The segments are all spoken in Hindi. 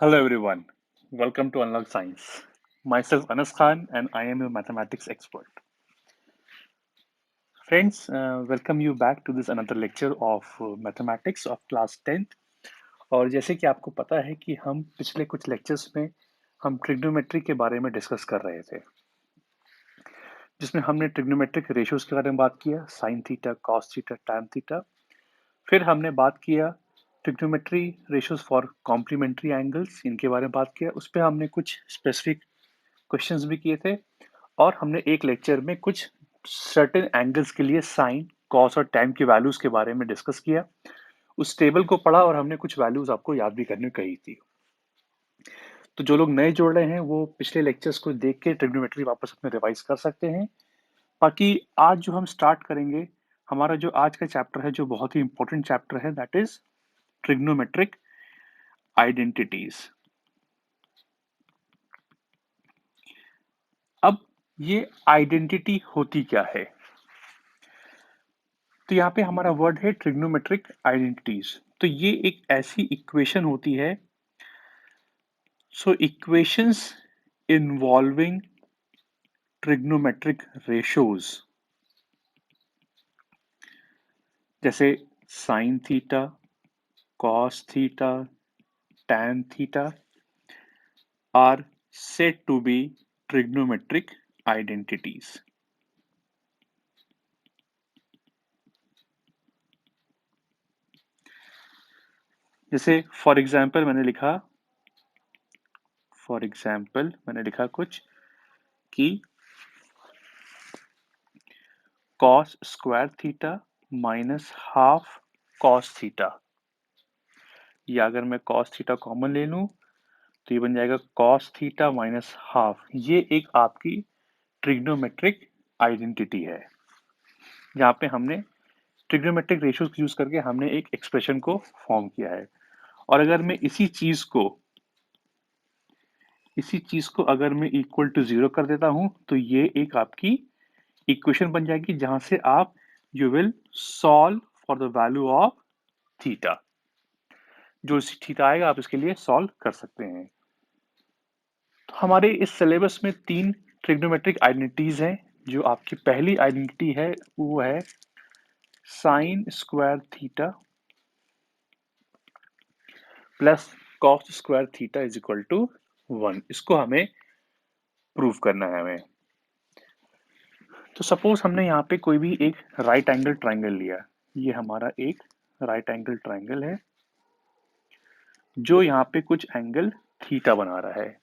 Hello everyone, welcome to Unlock Science. Myself Anas Khan and I am a mathematics expert. Friends, welcome you back to this another lecture of mathematics of class 10th. और जैसे कि आपको पता है कि हम पिछले कुछ लेक्चर्स में हम ट्रिग्नोमेट्री के बारे में डिस्कस कर रहे थे, जिसमें हमने ट्रिग्नोमेट्रिक रेशियोज के बारे में बात किया, sine theta, cos theta, tan theta. फिर हमने बात किया trigonometry ratios for complementary angles, इनके बारे में बात किया। उस पर हमने कुछ स्पेसिफिक क्वेश्चंस भी किए थे और हमने एक लेक्चर में कुछ सर्टेन एंगल्स के लिए साइन, कॉस और टैन की वैल्यूज के बारे में डिस्कस किया। उस टेबल को पढ़ा और हमने कुछ वैल्यूज आपको याद भी करने कही थी। तो जो लोग नए जुड़ रहे हैं वो पिछले लेक्चर्स को देख के ट्रिग्नोमेट्री वापस अपने रिवाइज कर सकते हैं। बाकी आज जो हम स्टार्ट करेंगे, हमारा जो आज का चैप्टर है, जो बहुत ही इंपॉर्टेंट चैप्टर है, दैट इज ट्रिग्नोमेट्रिक आइडेंटिटीज। अब ये आइडेंटिटी होती क्या है? तो यहाँ पे हमारा वर्ड है ट्रिग्नोमेट्रिक आइडेंटिटीज। तो ये एक ऐसी इक्वेशन होती है, so equations involving trigonometric ratios, जैसे sine theta, cos theta, tan theta are said to be trigonometric identities. जैसे फॉर एग्जाम्पल मैंने लिखा कुछ कि cos square theta minus half cos theta, या अगर मैं कॉस थीटा कॉमन ले लूं तो ये बन जाएगा कॉस थीटा माइनस हाफ। ये एक आपकी ट्रिग्नोमेट्रिक आइडेंटिटी है, जहाँ पे हमने ट्रिग्नोमेट्रिक रेशियोज यूज करके हमने एक एक्सप्रेशन को फॉर्म किया है। और अगर मैं इसी चीज को अगर मैं इक्वल टू जीरो कर देता हूं तो ये एक आपकी इक्वेशन बन जाएगी, जहां से आप you will solve for the value of theta. जो थीटा आएगा आप इसके लिए सॉल्व कर सकते हैं। तो हमारे इस सिलेबस में 3 ट्रिग्नोमेट्रिक आइडेंटिटीज हैं। जो आपकी पहली आइडेंटिटी है वो है sine square theta plus cos square theta is equal to 1। इसको हमें प्रूव करना है हमें। तो सपोज हमने यहाँ पे कोई भी एक राइट एंगल ट्राइंगल लिया। ये हमारा एक राइट एंगल ट्राइंगल है जो यहाँ पे कुछ एंगल थीटा बना रहा है।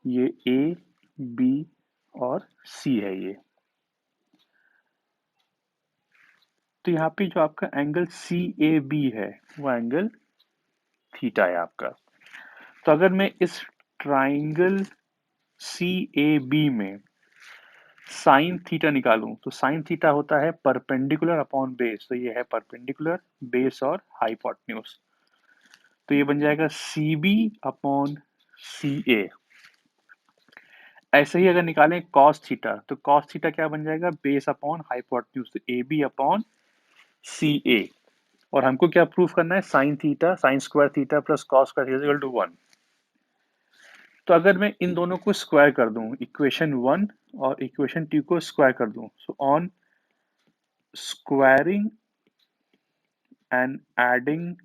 ये ए, बी और सी है ये। तो यहाँ पे जो आपका एंगल सी ए बी है वो एंगल थीटा है आपका। तो अगर मैं इस ट्राइंगल सी ए बी में साइन थीटा निकालूं तो साइन थीटा होता है परपेंडिकुलर अपॉन बेस। तो ये है परपेंडिकुलर, बेस और हाइपोटेन्यूज। तो ये बन जाएगा सी बी अपॉन सी ए। ऐसे ही अगर निकालें कॉस थीटा तो कॉस थीटा क्या बन जाएगा? बेस अपॉन हाइपोटेन्यूज, तो ए बी अपॉन सी ए। और हमको क्या प्रूफ करना है? Sine theta, sine square theta plus cos square theta equal to 1। तो अगर मैं इन दोनों को स्क्वायर कर दूं, इक्वेशन 1 और इक्वेशन 2 को स्क्वायर कर दूं, so on squaring and adding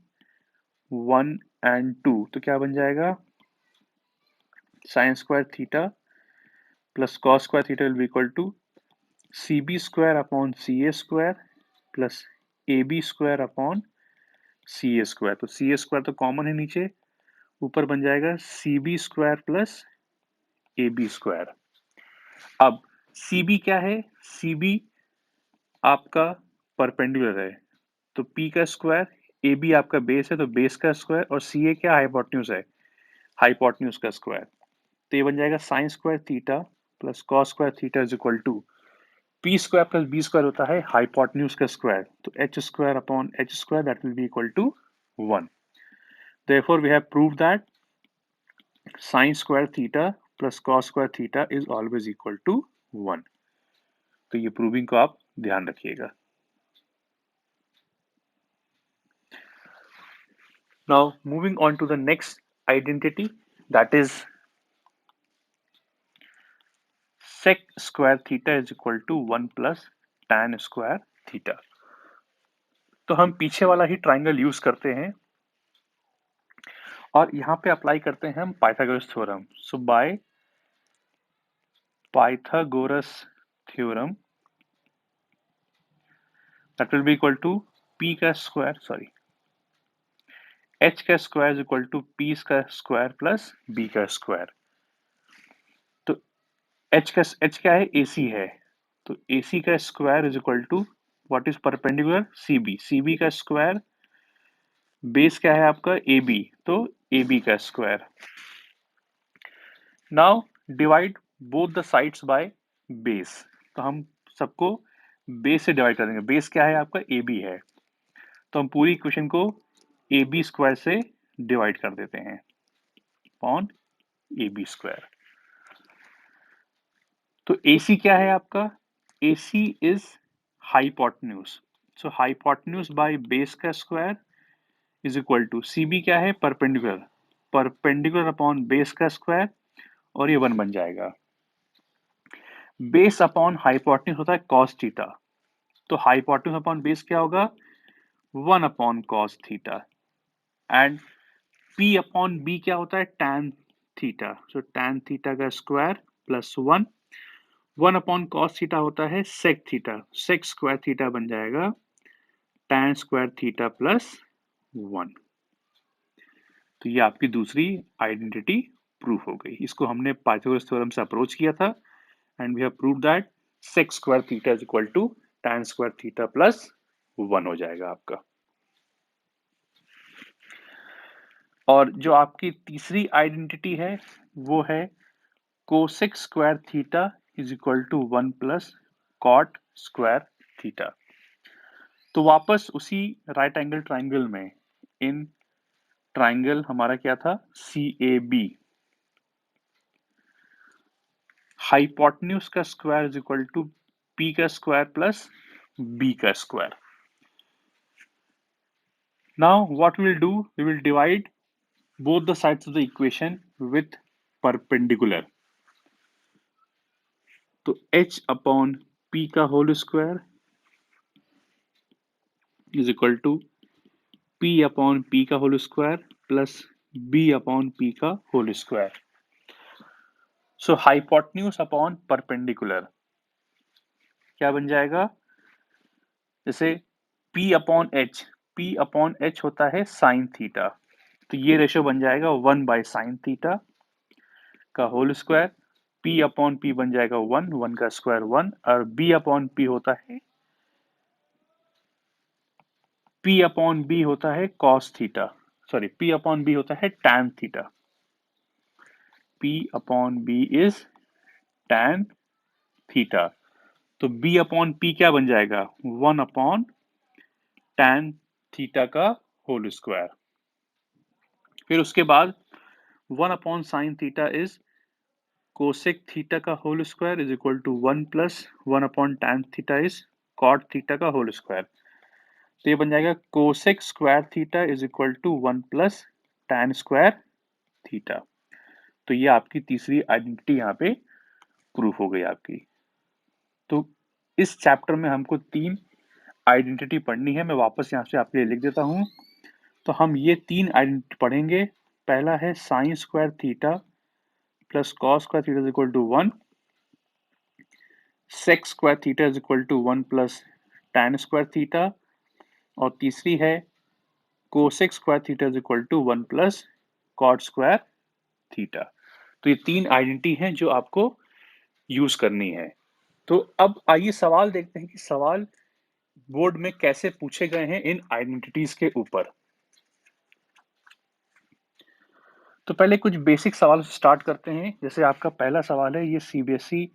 1 and 2 तो क्या बन जाएगा? Sine square theta plus cos square theta will be equal to C B square upon C A square plus A B square upon C A square. तो सी ए स्क्वायर तो कॉमन है नीचे, ऊपर बन जाएगा सी बी स्क्वायर प्लस ए बी स्क्वायर। अब सी बी क्या है? सी बी आपका परपेंडिकुलर है, तो पी का स्क्वायर, ए बी आपका बेस है तो बेस का स्क्वायर, और सी ए क्या? हाइपोटेन्यूज है, हाइपोटेन्यूज का स्क्वायर। तो ये बन जाएगा sine square theta plus cos square theta is equal to P square plus B square होता है हाइपोटेन्यूज का स्क्वायर, तो H square upon H square that will be equal to 1। Therefore, we have proved that sin square theta plus cos square theta is always equal to 1। तो ये प्रूविंग को आप ध्यान रखिएगा। Now moving on to the next identity, that is sec square theta is equal to 1 plus tan square theta। तो हम पीछे वाला ही ट्राइंगल यूज करते हैं और यहाँ पे अप्लाई करते हैं हम Pythagoras theorem. So by Pythagoras theorem that will be equal to p का स्क्वायर सॉरी h का square is equal to p का स्क्वायर प्लस b का स्क्वायर। तो h क्या है, ac है, तो ac का square is equal to what is perpendicular, cb का स्क्वायर, बेस क्या है आपका ab, तो ab का square. Now divide both the sides by base, तो हम सबको बेस से डिवाइड करेंगे। बेस क्या है आपका ab है, तो हम पूरी इक्वेशन को ab स्क्वायर से डिवाइड कर देते हैं अपॉन ab स्क्वायर। तो AC क्या है आपका, AC is hypotenuse, so hypotenuse by base का square is equal to CB क्या है, परपेंडिकुलर, परपेंडिकुलर अपॉन बेस का स्क्वायर, और ये 1 बन जाएगा। बेस अपॉन हाइपोटेन्यूज होता है cos थीटा, तो हाइपोटेन्यूज अपॉन बेस क्या होगा, 1 upon cos theta, and P upon B क्या होता है, tan theta, so tan theta का square plus 1 upon cos theta होता है sec theta, sec square theta बन जाएगा tan स्क्वायर थीटा प्लस 1। तो ये आपकी दूसरी आइडेंटिटी प्रूफ हो गई। इसको हमने पाइथागोरस थ्योरम से अप्रोच किया था and we have prove that sec square theta is equal to tan square theta plus 1 हो जाएगा आपका। और जो आपकी तीसरी आइडेंटिटी है वो है cosec square theta is equal to 1 plus cot square theta. तो वापस उसी राइट एंगल ट्राइंगल में, इन ट्राइंगल हमारा क्या था, CAB, हाइपोटेन्यूज का square is equal to P का स्क्वायर प्लस B का square. Now what we will do, we will divide both the sides of the equation with perpendicular, तो h अपॉन p का whole square is equal to p upon p का whole square plus b upon p का whole square. So hypotenuse upon perpendicular क्या बन जाएगा, जैसे p अपॉन h होता है साइन थीटा, तो ये रेशियो बन जाएगा 1 बाय साइन थीटा का whole square, p upon p बन जाएगा 1 का स्क्वायर 1, और b अपॉन p होता है p अपॉन b होता है cos theta, sorry p upon b होता है tan theta, p upon b is tan theta, तो b अपॉन p क्या बन जाएगा, 1 अपॉन tan थीटा का होल स्क्वायर। फिर उसके बाद 1 upon sine theta is cosec theta का whole square is equal to 1 plus 1 upon tan theta is cot theta का होल स्क्वायर, तो ये बन जाएगा cosec square theta is equal to 1 plus tan square theta. तो ये आपकी तीसरी आइडेंटिटी यहाँ पे प्रूफ हो गई आपकी। तो इस चैप्टर में हमको 3 आइडेंटिटी पढ़नी है, मैं वापस यहाँ से आपके लिए लिख देता हूँ। तो हम ये 3 आइडेंटिटी पढ़ेंगे। पहला है sine square theta plus cos square theta is equal to 1, sec square theta is equal to 1 plus tan square theta, और तीसरी है cosec square theta is equal to 1 plus cot square theta. तो ये 3 आइडेंटिटी हैं जो आपको यूज करनी है। तो अब आइए सवाल देखते हैं कि सवाल बोर्ड में कैसे पूछे गए हैं इन आइडेंटिटीज के ऊपर। तो पहले कुछ बेसिक सवाल से स्टार्ट करते हैं। जैसे आपका पहला सवाल है, ये CBSE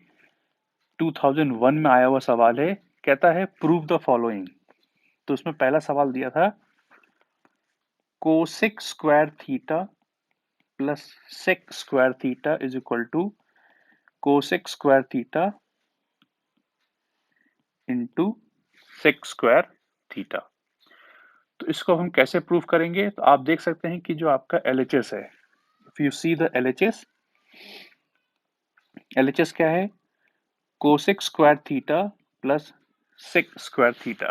2001 में आया हुआ सवाल है, कहता है प्रूव द फॉलोइंग। तो उसमें पहला सवाल दिया था cosec square theta plus sec square theta is equal to cosec square theta into sec square theta. तो इसको हम कैसे प्रूव करेंगे, तो आप देख सकते हैं कि जो आपका LHS है if you see the LHS क्या है? Cosec square theta plus sec square theta.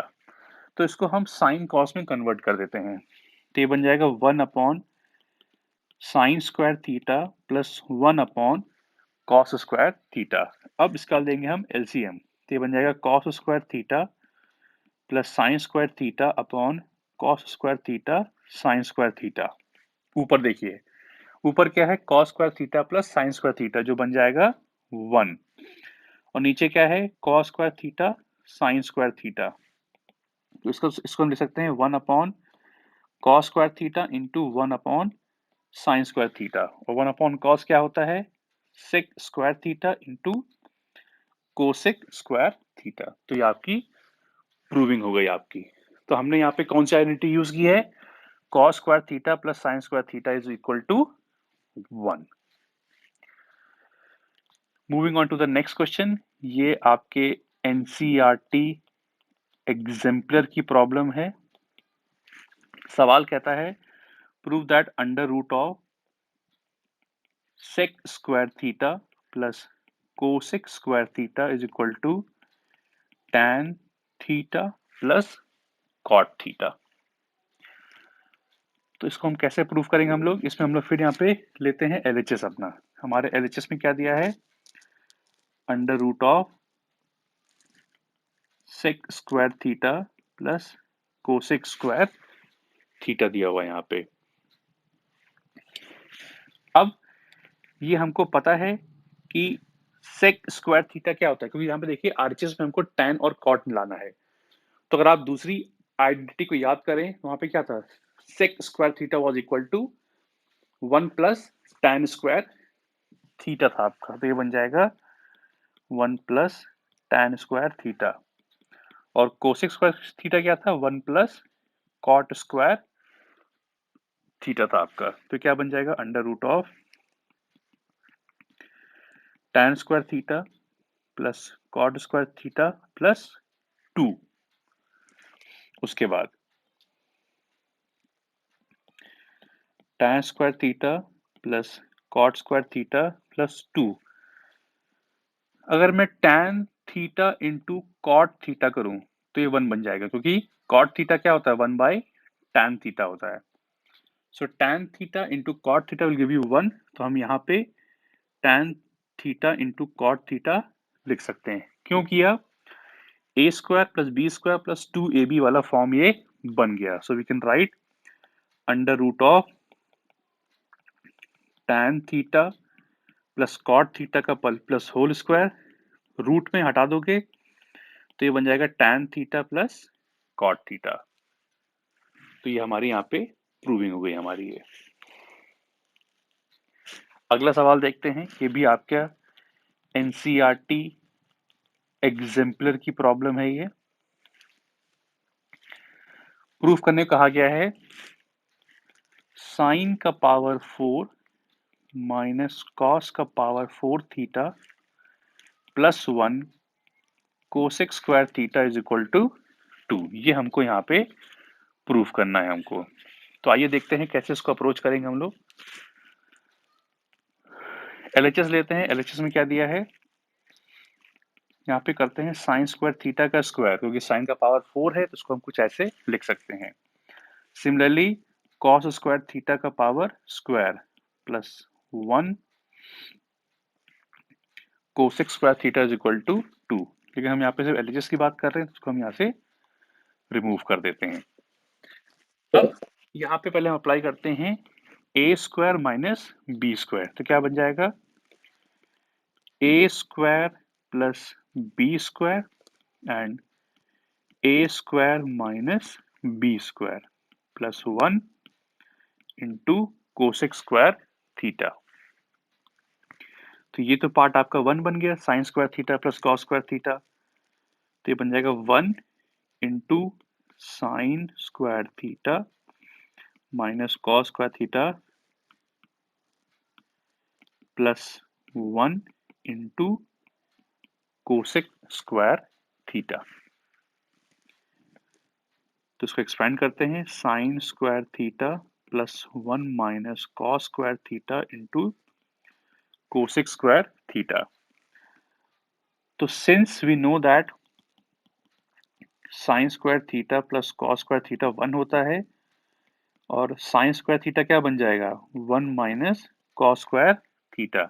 तो इसको हम साइन कॉस में कन्वर्ट कर देते हैं, तो ये बन जाएगा 1 sine square theta plus 1 cos square theta. अब इसका देंगे हम एलसीएम, तो ये बन जाएगा cos square theta plus sine square theta upon cos square theta sine square theta. ऊपर देखिए, ऊपर क्या है? Cos square theta plus sine square theta, जो बन जाएगा 1, और नीचे क्या है? Cos square theta sine square theta. तो इसको हम लिख सकते हैं 1 cos square theta into 1 sine square theta, और 1 कॉस क्या होता है? Sec square theta into cosec square theta. तो ये आपकी प्रूविंग हो गई आपकी। तो हमने यहाँ पे कौन सी आइडेंटिटी यूज की है? Cos square theta plus sine square theta is equal to 1। Moving on to the next question. ये आपके एनसीईआरटी एग्जाम्पलर की प्रॉब्लम है। सवाल कहता है prove that under root of sec square theta plus cosec square theta is equal to tan theta plus cot theta. तो इसको हम कैसे प्रूव करेंगे हम लोग? इसमें हम लोग फिर यहाँ पे लेते हैं LHS अपना। हमारे LHS में क्या दिया है? Under root of sec square theta plus cosec square theta दिया हुआ है यहाँ पे। अब ये हमको पता है कि सेक स्क्वायर थीटा क्या होता है, क्योंकि यहाँ पे देखिए RHS में हमको tan और cot लाना है। तो अगर आप दूसरी आइडेंटिटी को याद करें, वहां पे क्या था? Sec square theta was equal to 1 plus tan square theta था आपका, तो ये बन जाएगा 1 प्लस tan स्क्वायर थीटा, और कोसेक स्क्वायर थीटा क्या था? 1 प्लस कॉट स्क्वायर थीटा था आपका। तो क्या बन जाएगा? Under root of tan square theta plus cot square theta plus 2। उसके बाद tan square theta plus cot square theta plus 2। अगर मैं tan theta into cot theta करूं तो ये 1 बन जाएगा, क्योंकि कॉट थीटा क्या होता है? 1 बाई tan थीटा होता है। So tan theta into cot theta will give you 1। तो हम यहाँ पे tan theta into cot theta लिख सकते हैं। क्यों किया? A square plus B square plus 2ab वाला फॉर्म ये बन गया। So we can write under root of tan theta plus cot theta का प्लस होल स्क्वायर, रूट में हटा दोगे तो ये बन जाएगा tan theta plus cot theta. तो ये हमारी यहाँ पे प्रूविंग हो गई हमारी ये। अगला सवाल देखते हैं, ये भी आपका एनसीईआरटी एग्जाम्पलर की प्रॉब्लम है। ये प्रूफ करने को कहा गया है साइन का पावर 4 माइनस कॉस का power 4 theta plus 1 cosec square theta is equal to 2। ये हमको यहाँ पे प्रूफ करना है हमको। तो आइए देखते हैं कैसे इसको अप्रोच करेंगे हम लोग। LHS लेते हैं। LHS में क्या दिया है? यहाँ पे करते हैं साइन स्क्वायर थीटा का स्क्वायर, क्योंकि साइन का पावर 4 है तो इसको हम कुछ ऐसे लिख सकते हैं। सिमिलरली कॉस स्क्वायर थीटा का power square plus 1 cosec square theta is equal to 2। लेकिन हम यहाँ पे सिर्फ LHS की बात कर रहे हैं, तो उसको हम यहाँ से रिमूव कर देते हैं। अब यहाँ पे पहले हम अप्लाई करते हैं a square minus B square. तो क्या बन जाएगा? A square plus B square and a square minus B square plus 1 into cosec square theta. तो ये तो पार्ट आपका 1 बन गया, sine square theta plus cos square theta. तो ये बन जाएगा 1 into sine square theta minus cos square theta plus 1 into cosec square theta. तो इसको एक्सपेंड करते हैं, sign square theta plus 1 minus cos square theta into cosec square theta. तो since we know that sine square theta plus cos square theta 1 होता है, और साइन स्क्वायर थीटा क्या बन जाएगा, 1 माइनस कॉस स्क्वायर थीटा।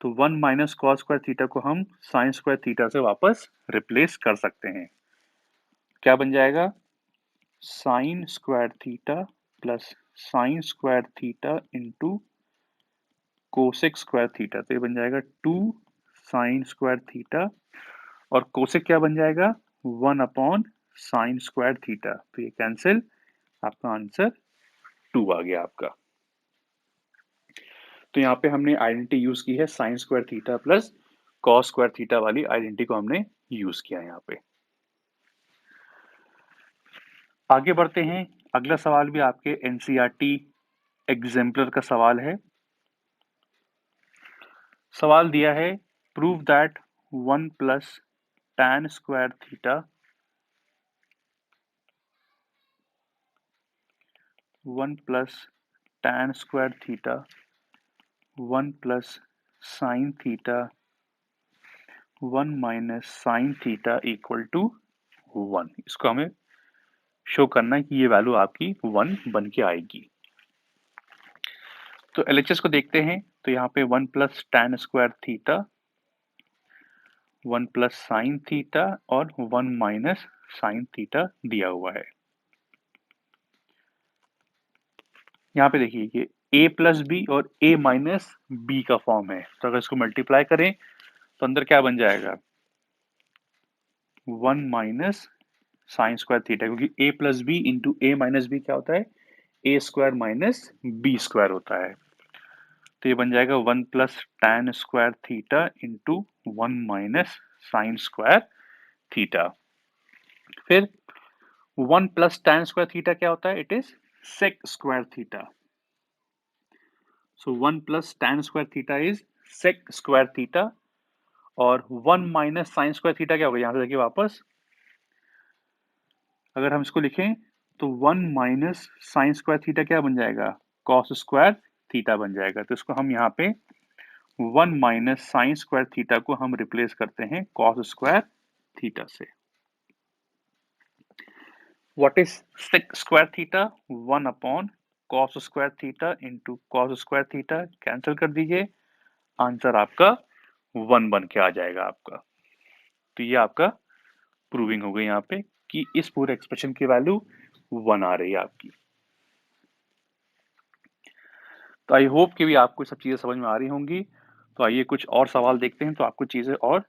तो 1 माइनस कॉस स्क्वायर थीटा को हम साइन स्क्वायर थीटा से वापस रिप्लेस कर सकते हैं। क्या बन जाएगा, sine square theta plus sine square theta into cosec square theta. तो ये बन जाएगा 2 साइन स्क्वायर थीटा, और कोसेक क्या बन जाएगा, 1 अपॉन साइन स्क्वायर थीटा। तो ये कैंसिल, आपका आंसर 2 आ गया आपका। तो यहाँ पे हमने आइडेंटिटी यूज की है sine square theta plus cos square theta वाली आइडेंटिटी को हमने यूज किया है यहाँ पे। आगे बढ़ते हैं, अगला सवाल भी आपके एनसीईआरटी एग्जाम्पलर का सवाल है। सवाल दिया है, prove that 1 plus tan square theta 1 plus tan square theta 1 plus sine theta 1 minus sine theta equal to 1। इसको हमें शो करना है कि ये वैल्यू आपकी 1 बन के आएगी। तो एलएचएस को देखते हैं, तो यहाँ पे 1 plus tan square theta 1 plus sine theta और 1 माइनस साइन थीटा दिया हुआ है। यहाँ पे देखिए ये a प्लस बी और a माइनस बी का फॉर्म है, तो अगर इसको मल्टीप्लाई करें तो अंदर क्या बन जाएगा, 1 माइनस साइन स्क्वायर थीटा, क्योंकि a plus B into A minus B क्या होता है, a square minus B square होता है। तो ये बन जाएगा 1 plus tan square theta into 1 minus sine square theta. फिर 1 प्लस tan स्क्वायर थीटा क्या होता है, it is sec square theta. So 1 plus tan square theta is sec square theta, और 1 माइनस साइन स्क्वायर थीटा क्या होगा, यहां से देखिए वापस अगर हम इसको लिखें तो 1 माइनस साइन स्क्वायर थीटा क्या बन जाएगा, कॉस स्क्वायर थीटा बन जाएगा। तो इसको हम यहाँ पे 1 माइनस साइन स्क्वायर थीटा को हम रिप्लेस करते हैं कॉस स्क्वायर थीटा से। What is sec square theta, 1 upon cos square theta into cos square theta, cancel कर दीजिए, आंसर आपका 1 बन के आ जाएगा आपका। तो ये आपका प्रूविंग हो गई यहाँ पे कि इस पूरे एक्सप्रेशन की वैल्यू 1 आ रही है आपकी। तो आई होप कि भी आपको सब चीजें समझ में आ रही होंगी। तो आइए कुछ और सवाल देखते हैं, तो आपको चीजें और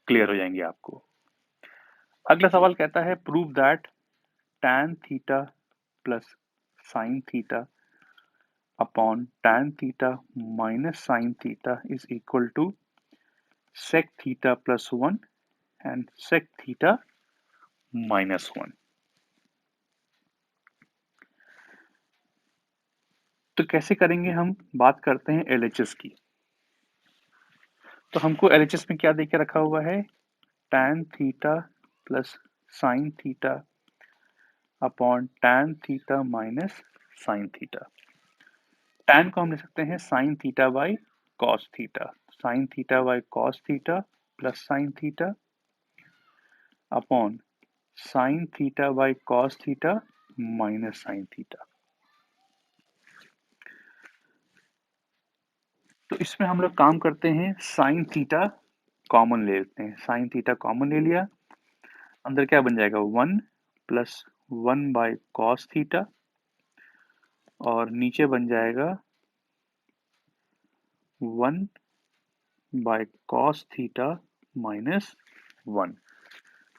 क्लियर हो जाएंगी आपको। अगला सवाल कहता है, prove that tan theta plus sine theta upon tan theta minus sine theta is equal to sec theta plus 1 and sec theta minus 1। तो कैसे करेंगे, हम बात करते हैं एलएचएस की। तो हमको एलएचएस में क्या देके रखा हुआ है, tan theta plus sine theta upon tan theta minus sine theta. tan को हम लिख सकते हैं sine theta by cos theta, sine theta by cos theta plus sine theta upon sine theta by cos theta minus sine theta. तो इसमें हम लोग काम करते हैं, साइन थीटा कॉमन ले लेते हैं, साइन थीटा कॉमन ले लिया, अंदर क्या बन जाएगा 1 प्लस 1 बाई कॉस थीटा, और नीचे बन जाएगा 1 by cos theta minus 1।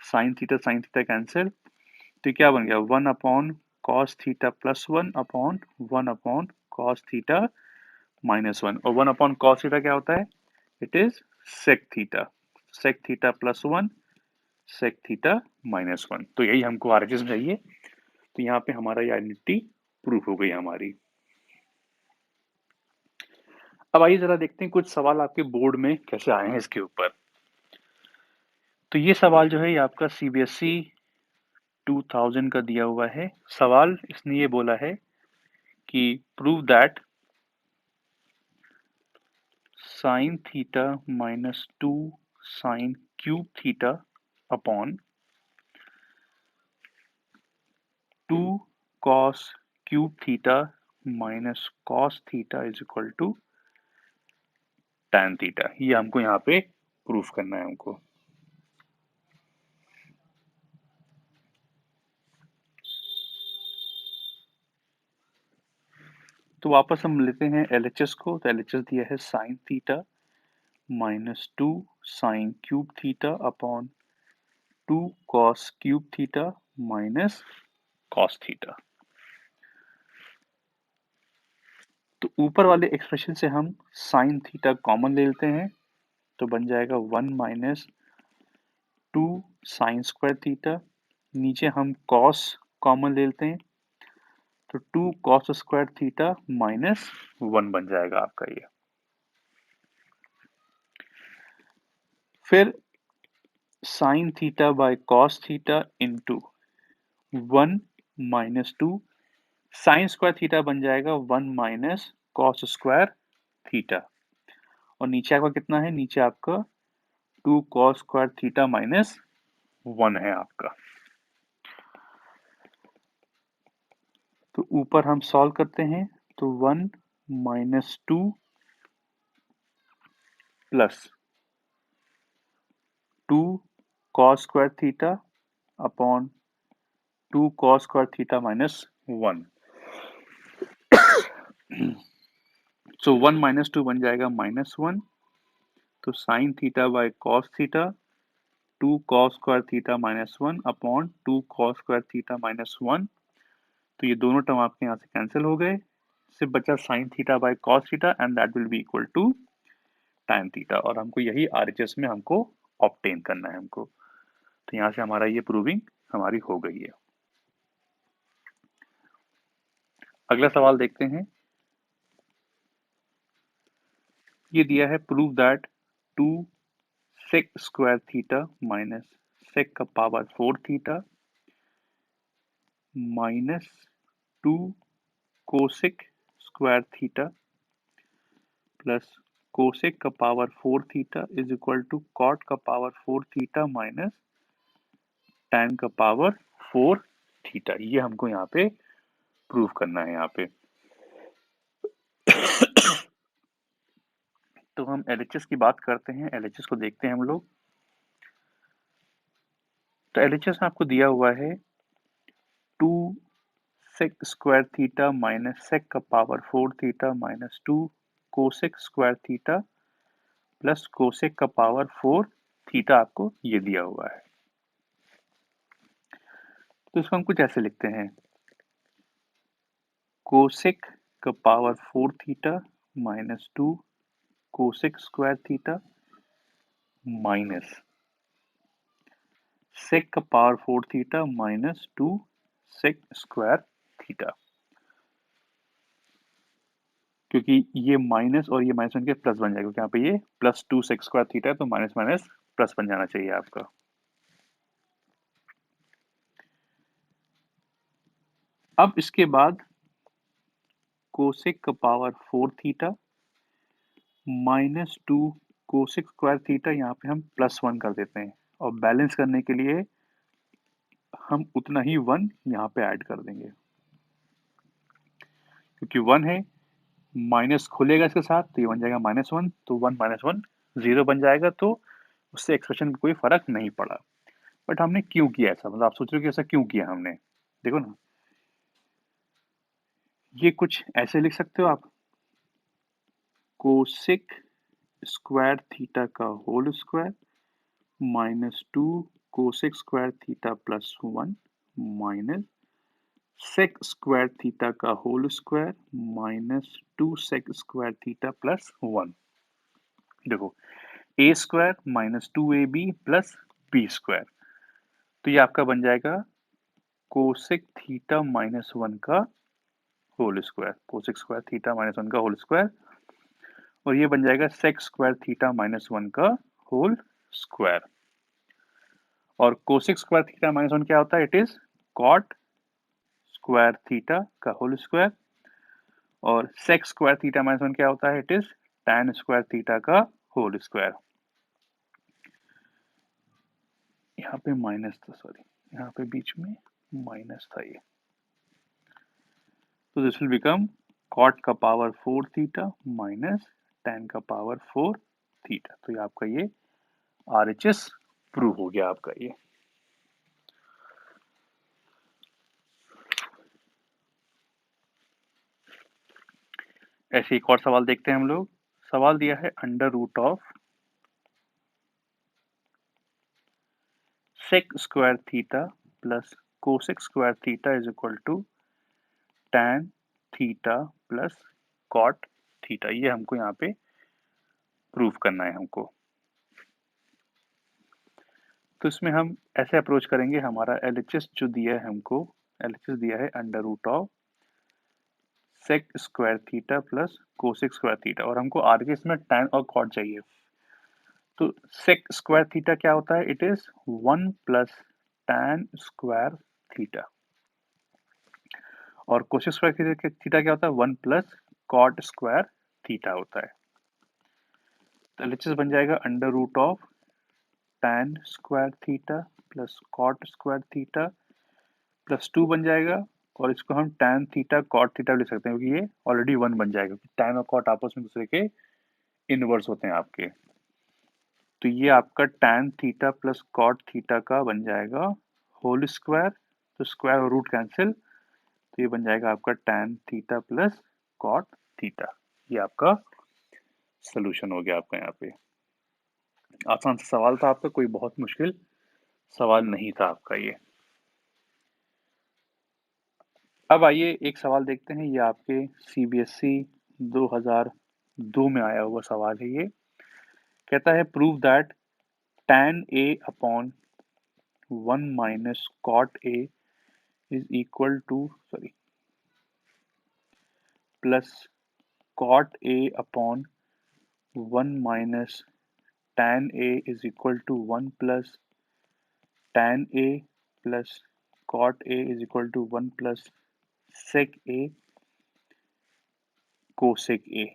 Sine theta cancel, तो क्या बन गया 1 upon cos theta plus 1 upon 1 upon cos theta minus 1, और 1 अपॉन कॉस थीटा क्या होता है, it is sec theta, sec theta plus 1 sec theta minus 1। तो यही हमको आरएचएस में चाहिए। तो यहाँ पे हमारा ये आइडेंटिटी प्रूफ हो गई हमारी। अब आइए जरा देखते हैं कुछ सवाल आपके बोर्ड में कैसे आए हैं इसके ऊपर। तो ये सवाल जो है ये आपका सीबीएसई 2000 का दिया हुआ है। सवाल इसने ये बोला है कि prove that sine theta minus 2 sine cube theta upon 2 cos cube theta minus cos theta is equal to tan theta. ये हमको यहाँ पे प्रूफ करना है हमको। तो वापस हम लेते हैं LHS को। तो LHS दिया है sine theta minus 2 sine cube theta upon 2 cos cube theta minus cos theta. तो ऊपर वाले एक्सप्रेशन से हम साइन थीटा कॉमन ले लेते हैं, तो बन जाएगा 1 माइनस 2 साइन स्क्वायर थीटा। नीचे हम cos कॉमन ले लेते हैं, तो 2 cos स्क्वायर थीटा माइनस 1 बन जाएगा आपका ये। फिर sign theta by cos theta into 1 minus 2 sign square theta बन जाएगा 1 माइनस cos स्क्वायर थीटा। और नीचे आपका कितना है? नीचे आपका 2 cos स्क्वायर थीटा माइनस 1 है आपका। तो ऊपर हम सॉल्व करते हैं, तो 1 minus 2 plus 2 cos square theta upon 2 cos square theta minus 1। सो 1 माइनस 2 बन जाएगा माइनस 1। तो sine theta by cos theta 2 cos square theta minus 1 upon 2 cos square theta minus 1। तो ये दोनों टर्म आपके यहाँ से कैंसिल हो गए, सिर्फ बचा sine theta by cos theta and that will be equal to tan theta. और हमको यही RHS में हमको ऑब्टेन करना है हमको। तो यहाँ से हमारा ये प्रूविंग हमारी हो गई है। अगला सवाल देखते हैं। ये दिया है prove that 2 sec square theta minus sec का power 4 theta minus 2 cosec square theta plus cosec का power 4 theta is equal to cot का पावर 4 थीटा माइनस tan का पावर 4 थीटा। ये हमको यहाँ पे प्रूव करना है यहाँ पे। तो हम LHS की बात करते हैं, LHS को देखते हैं हम लोग। तो LHS में आपको दिया हुआ है 2 sec square theta minus sec का power 4 theta minus 2 cosec square theta plus cosec का पावर 4 थीटा आपको ये दिया हुआ है। तो इसको हम कुछ ऐसे लिखते हैं, कोसेक का power 4 theta minus 2 cosec square theta minus sec का power 4 theta minus 2 sec square theta. क्योंकि ये माइनस और ये माइनस बन के प्लस बन जाएगा, क्योंकि यहाँ पे ये प्लस 2 सेक स्क्वायर थीटा है, तो माइनस माइनस प्लस बन जाना चाहिए आपका। अब इसके बाद कोसेक का power 4 theta minus 2 cosec square theta, यहाँ पे हम प्लस 1 कर देते हैं और बैलेंस करने के लिए हम उतना ही 1 यहाँ पे ऐड कर देंगे। क्योंकि 1 है, माइनस खुलेगा इसके साथ तो ये बन जाएगा -1, तो 1 - 1 0 बन जाएगा। तो उससे एक्सप्रेशन में कोई फर्क नहीं पड़ा। बट हमने क्यों किया ऐसा? मतलब आप सोच रहे हो कि ऐसा क्यों किया हमने? देखो ना, ये कुछ ऐसे लिख सकते हो आप, कोसेक स्क्वायर थीटा का whole square -2 cosec square theta plus 1 minus sec square theta का whole square -2 sec square theta plus 1। देखो, a square minus 2ab plus B square, तो ये आपका बन जाएगा कोसेक थीटा माइनस 1 का whole square, cosec square theta minus 1 का होल स्क्वायर, और ये बन जाएगा सेक स्क्वायर थीटा माइनस 1 का होल स्क्वायर। और कोसेक स्क्वायर थीटा माइनस 1 क्या होता है? It is cot square theta का होल स्क्वायर। और sec स्क्वायर थीटा माइनस 1 क्या होता है? It is tan square theta का होल स्क्वायर। यहाँ पे माइनस था, सॉरी, यहाँ पे बीच में माइनस था ये। तो दिस विल बिकम cot का पावर 4 थीटा माइनस tan का पावर 4 थीटा। तो ये आपका ये RHS प्रूव हो गया आपका ये। ऐसे एक और सवाल देखते हैं हम लोग। सवाल दिया है under root of sec square theta plus cosec square theta is equal to tan theta plus cot theta. ये हमको यहाँ पे प्रूफ करना है हमको। तो इसमें हम ऐसे अप्रोच करेंगे, हमारा LHS जो दिया है हमको, LHS दिया है under root of sec square theta plus cosec square theta, और हमको आगे इसमें tan और कॉट चाहिए। तो सेक स्क्वायर थीटा क्या होता है? It is 1 plus tan square theta, और कोसेक स्क्वायर थीटा क्या होता है? 1 प्लस कॉट स्क्वायर थीटा होता है। तो LHS बन जाएगा under root of tan square theta plus cot square theta plus 2 बन जाएगा, और इसको हम tan थीटा कॉट थीटा लिख सकते हैं, क्योंकि ये ऑलरेडी 1 बन जाएगा, क्योंकि tan और कॉट आपस में दूसरे के इनवर्स होते हैं आपके। तो ये आपका tan theta plus cot theta का बन जाएगा होल स्क्वायर, तो स्क्वायर और रूट कैंसिल, तो ये बन जाएगा आपका tan theta plus cot theta. ये आपका सोल्यूशन हो गया आपका। यहाँ पे आसान सा सवाल था आपका, कोई बहुत मुश्किल सवाल नहीं था आपका ये। अब आइए एक सवाल देखते हैं, ये आपके CBSE 2002 में आया हुआ सवाल है ये। कहता है prove that tan a upon 1 minus cot a is equal to plus cot a upon 1 minus tan a is equal to 1 plus tan a plus cot a is equal to 1 plus sec a cosec a।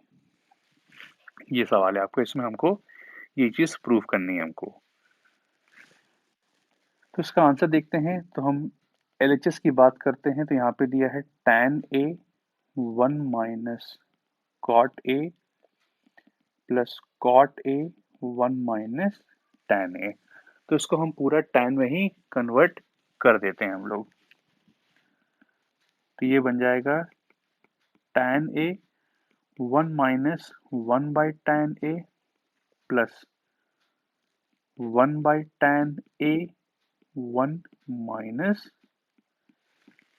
ये सवाल है आपको, इसमें हमको ये चीज प्रूव करनी है हमको। तो इसका आंसर देखते हैं। तो हम LHS की बात करते हैं, तो यहाँ पे दिया है tan a 1 minus cot a plus cot a 1 minus tan a। तो इसको हम पूरा tan में ही कन्वर्ट कर देते हैं हम लोग। तो ये बन जाएगा tan a 1 minus 1 by tan a plus 1 by tan a 1 minus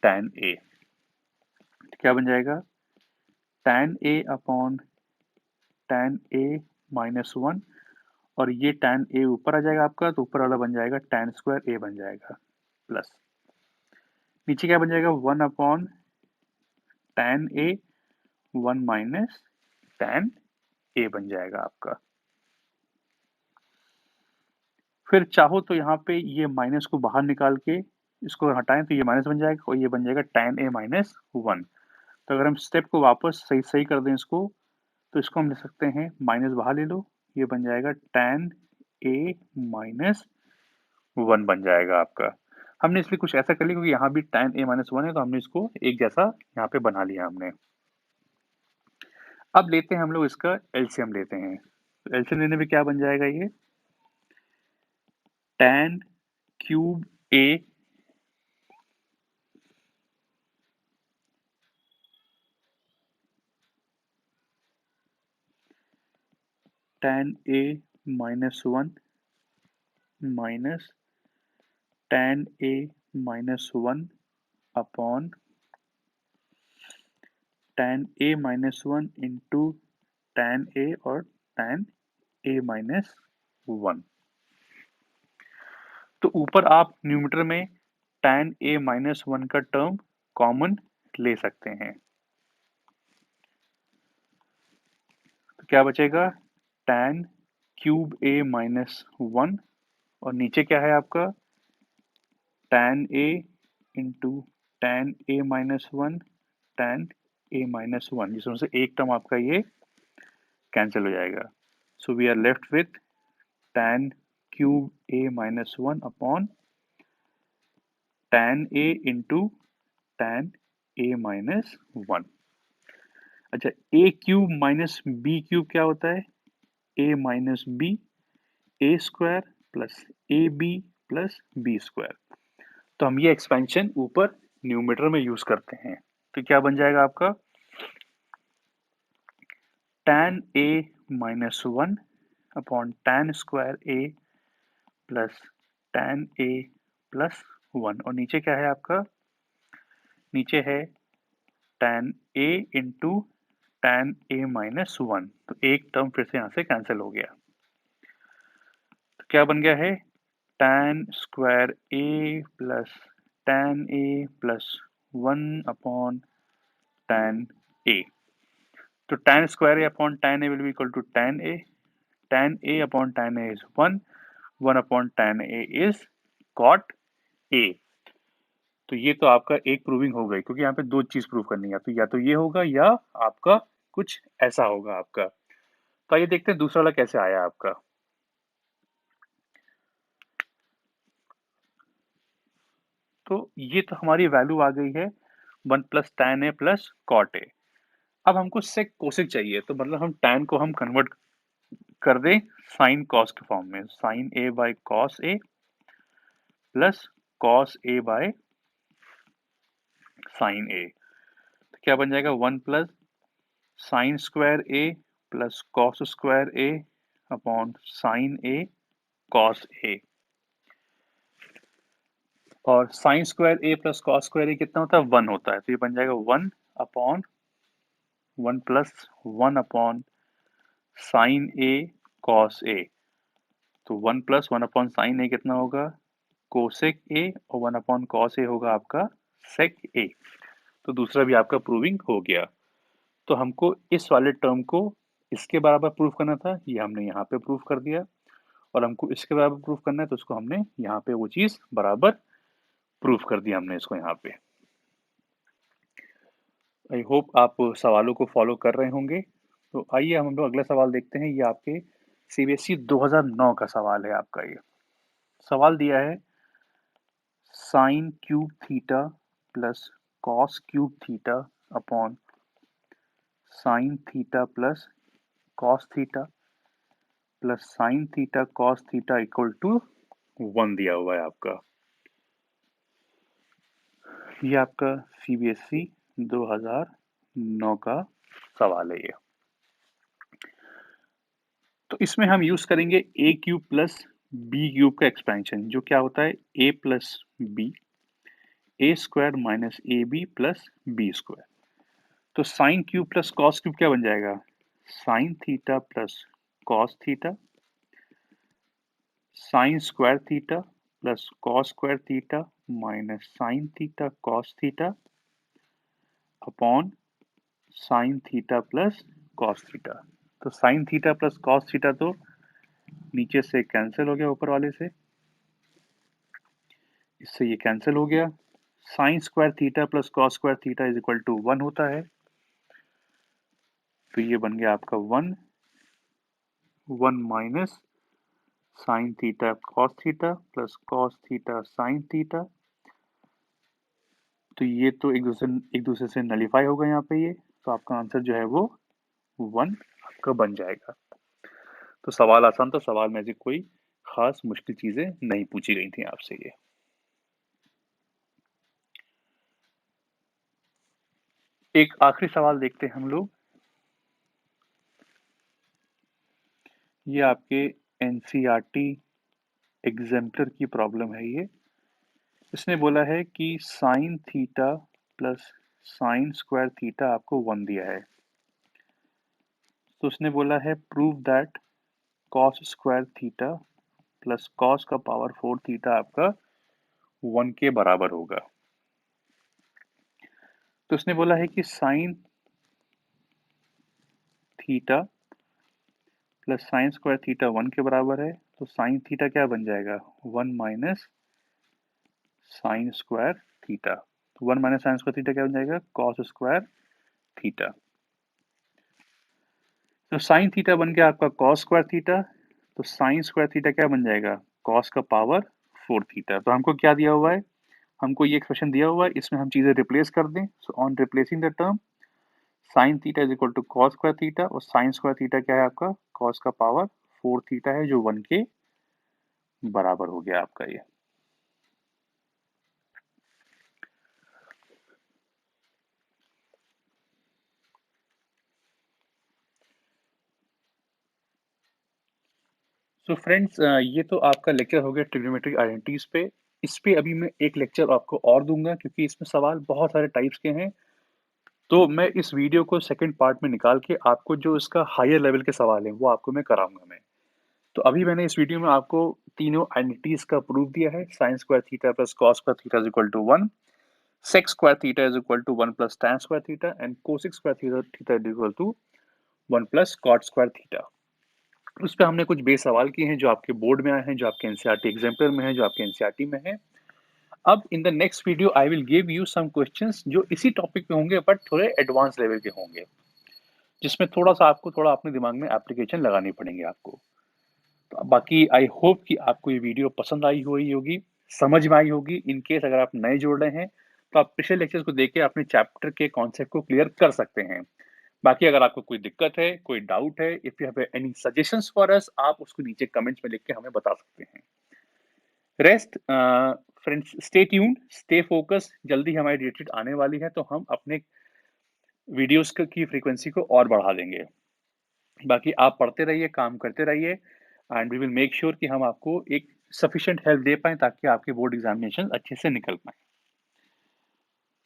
tan a। तो क्या बन जाएगा? tan a upon tan a minus 1, और ये tan a ऊपर आ जाएगा आपका, तो ऊपर वाला बन जाएगा tan स्क्वायर a बन जाएगा, प्लस नीचे क्या बन जाएगा? 1 upon tan a 1 minus tan a बन जाएगा आपका। फिर चाहो तो यहाँ पे ये माइनस को बाहर निकाल के इसको हटाएं, तो ये माइनस बन जाएगा, और ये बन जाएगा tan a माइनस 1। तो अगर हम स्टेप को वापस सही सही कर दें इसको, तो इसको हम लिख सकते हैं, माइनस बाहर ले लो, ये बन जाएगा tan a माइनस 1 बन जाएगा आपका। हमने इसलिए कुछ ऐसा कर लिया क्योंकि यहाँ भी tan a माइनस 1 है, तो हमने इसको एक जैसा यहाँ पे बना लिया हमने। अब लेते हैं हम लोग इसका एलसीएम लेते हैं। तो एलसीएम लेने पे क्या बन जाएगा? ये tan cube a tan a minus 1 minus tan a minus 1 upon tan a minus 1 into tan a और tan a माइनस 1। तो ऊपर आप न्यूमरेटर में tan a माइनस 1 का टर्म कॉमन ले सकते हैं। तो क्या बचेगा? tan क्यूब a माइनस 1, और नीचे क्या है आपका? tan a into tan a minus 1 tan a minus one, जिसमें से एक टर्म आपका ये कैंसिल हो जाएगा। So we are left with tan cube a minus one upon tan a into tan a minus one. अच्छा, a cube minus b cube क्या होता है? A minus b, a square plus A b plus B square. तो हम ये एक्सपेंशन ऊपर न्यूमरेटर में यूज करते हैं। तो क्या बन जाएगा आपका? tan a minus one upon tan square a plus tan a plus one, और नीचे क्या है आपका? नीचे है tan a into tan a minus one. तो एक टर्म फिर से यहाँ से कैंसिल हो गया। तो क्या बन गया है? tan square a plus tan a plus one upon tan a। तो tan square a upon tan a will be equal to tan a. Tan a upon tan a is 1. 1 upon tan a is cot a. तो ये तो आपका एक प्रूविंग हो गई, क्योंकि यहाँ पे दो चीज प्रूव करनी है, तो या तो ये होगा या आपका कुछ ऐसा होगा आपका। तो आइए देखते हैं दूसरा वाला कैसे आया आपका। तो ये तो हमारी वैल्यू आ गई है 1 plus tan a plus cot a। अब हमको सेक कोसेक चाहिए, तो मतलब हम tan को हम कन्वर्ट कर दें साइन कॉस के फॉर्म में, sine a by cos a plus cos a by sine a. तो क्या बन जाएगा? 1 plus sine square a plus cos square a upon sine a cos a. और sine square a plus cos square a कितना होता है? 1 होता है। तो ये बन जाएगा 1 upon 1 plus 1 upon sine a cos ए। तो 1 प्लस 1 अपॉन साइन ए कितना होगा? कोसेक ए, और 1 अपॉन कॉस ए होगा आपका सेक ए। तो दूसरा भी आपका प्रूविंग हो गया। तो हमको इस वाले टर्म को इसके बराबर प्रूफ करना था, ये हमने यहाँ पे प्रूफ कर दिया। और हमको इसके बराबर प्रूफ करना है, तो उसको हमने यहाँ पे वो चीज बराबर प्रूफ कर दिया हमने इसको यहाँ पे। आई होप आप सवालों को फॉलो कर रहे होंगे। तो आइए हम लोग अगला सवाल देखते हैं। ये आपके सीबीएसई 2009 का सवाल है आपका। ये सवाल दिया है sine cube theta plus cos cube theta upon sine theta plus cos theta plus sine theta cos theta equal to 1 दिया हुआ है आपका। ये आपका सीबीएसई 2009 का सवाल है ये। तो इसमें हम यूज करेंगे a cube plus b cube का एक्सपेंशन, जो क्या होता है? A plus b, a square minus a b plus B square. तो sine cube plus cos cube क्या बन जाएगा? Sine theta plus cos theta sine square theta plus cos square theta minus sine theta cos theta upon sine theta plus cos theta. तो sine theta plus cos theta तो नीचे से कैंसिल हो गया ऊपर वाले से, इससे ये कैंसिल हो गया। Sine square theta plus cos square theta is equal to 1 होता है। तो ये बन गया आपका 1 1 minus sine theta cos theta plus cos theta sine theta. तो ये तो एक दूसरे से नलीफाई होगा यहाँ पे ये। तो आपका आंसर जो है वो 1 आपका बन जाएगा। तो सवाल आसान था, सवाल में से कोई खास मुश्किल चीजें नहीं पूछी गई थी आपसे ये। एक आखिरी सवाल देखते हैं हम लोग। ये आपके एनसीईआरटी एग्जाम्पलर की प्रॉब्लम है ये। इसने बोला है कि sign theta plus sine square theta आपको 1 दिया है। तो उसने बोला है prove that cos square theta plus cos का पावर 4 थीटा आपका 1 के बराबर होगा। तो उसने बोला है कि sign theta plus sine square theta 1 के बराबर है। तो साइन थीटा क्या बन जाएगा? 1 माइनस साइन स्क्वायर थीटा। तो 1 माइनस साइन स्क्वायर थीटा क्या बन जाएगा? Cos square theta. तो साइन थीटा बन गया आपका कॉस स्क्वायर थीटा, तो साइन स्क्वायर थीटा क्या बन जाएगा, कॉस का पावर 4 थीटा। तो हमको क्या दिया हुआ है, हमको ये एक्सप्रेशन दिया हुआ है, इसमें हम चीजें रिप्लेस कर दें। So on replacing the term, sine theta is equal to cos square theta, और साइन स्क्वायर थीटा क्या है आपका, कॉस का पावर 4 थीटा है, जो 1 के बराबर हो गया आपका ये। सो फ्रेंड्स, ये तो आपका लेक्चर हो गया ट्रिग्नोमेट्रिक आइडेंटिटीज पे। इस पे अभी मैं एक लेक्चर आपको और दूंगा, क्योंकि इसमें सवाल बहुत सारे टाइप्स के हैं। तो मैं इस वीडियो को सेकंड पार्ट में निकाल के आपको जो इसका हायर लेवल के सवाल हैं वो आपको मैं कराऊंगा मैं। तो अभी मैंने इस वीडियो में आपको तीनों आइडेंटिटीज का प्रूफ दिया है। Sine square theta plus cos square theta is equal to 1, sec square theta is equal to 1 plus tan square theta, and cosec square theta is equal to 1 plus cot square theta. उस पे हमने कुछ बेस सवाल किए हैं जो आपके बोर्ड में आए हैं, जो आपके एनसीईआरटी एग्जाम्पलर में है, जो आपके एनसीईआरटी में है। अब in the next video I will give you some questions जो इसी टॉपिक पे होंगे, बट थोड़े एडवांस लेवल के होंगे, जिसमें थोड़ा सा आपको थोड़ा अपने दिमाग में एप्लीकेशन लगानी पड़ेंगे आपको। तो बाकी आई होप कि आपको ये वीडियो पसंद आई हुई होगी, समझ में आई होगी। इन केस अगर आप नए जुड़ रहे हैं तो आप पिछले लेक्चर्स को देख के अपने चैप्टर के कॉन्सेप्ट को क्लियर कर सकते हैं। बाकी अगर आपको कोई दिक्कत है, कोई डाउट है, if you have any suggestions for us, आप उसको नीचे कमेंट्स में लिख के हमें बता सकते हैं। Rest friends, stay tuned, stay focus. जल्दी हमारी डेट आने वाली है, तो हम अपने वीडियोस की फ्रीक्वेंसी को और बढ़ा देंगे। बाकी आप पढ़ते रहिए, काम करते रहिए, and we will make sure कि हम आपको एक सफिशिएंट हेल्प दे पाएँ ताकि आपके बोर्ड एग्जामिनेशन अच्छे से निकल पाएँ।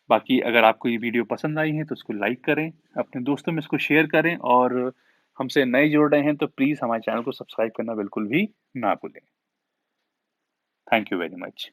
बाकी अगर आपको ये वीडियो पसंद आई है तो उसको लाइक करें, अपने दोस्तों में इसको शेयर करें, और हमसे नए जुड़ रहे हैं तो प्लीज़ हमारे चैनल को सब्सक्राइब करना बिल्कुल भी ना भूलें। Thank you very much.